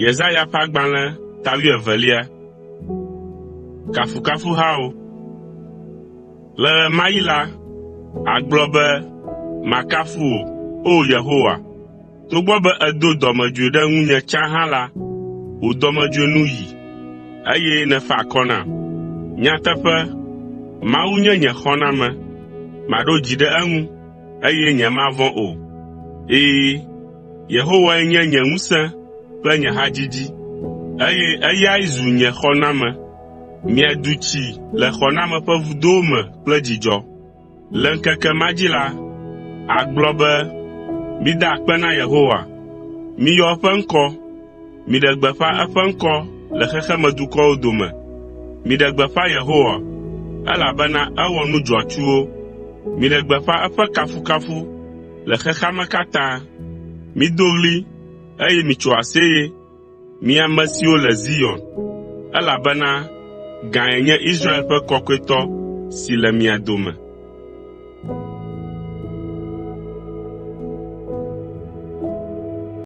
Yesaya ƒe agbalẽ 12. Kafukafuhawo. Le ɣe ma ɣi la, agblɔ be, makafu wò, o Yehowa. Togbɔ be èdo dɔmedzoe ɖe ŋunye tsã hã la, wò dɔmedzoe nu yi, eye nèfa akɔ nam. Nyateƒe, Mawu nye nye xɔname, maɖo dzi ɖe eŋu, eye nyemavɔ̃ o. Yehowae nye nye ŋusẽ kple nye hadzidzi, eye eyae zu nye xɔname. Miaɖu tsi le xɔname ƒe vudowo me kple dzidzɔ. Le ŋkeke ma dzi la, agblɔ be, mida akpe na Yehowa, miyɔ eƒe ŋkɔ, miɖe gbeƒã eƒe ŋkɔ le xexemedukɔwo dome. Miɖe gbeƒã Yehowa, elabena ewɔ nu dzɔatsuwo. Miɖe gbeƒã eƒe kafukafu le xexea me katã. Mido ɣli, eye mitso aseye, mi ame siwo le Zion, elabena gãe nye Israel ƒe kɔkɔetɔ si le mia dome.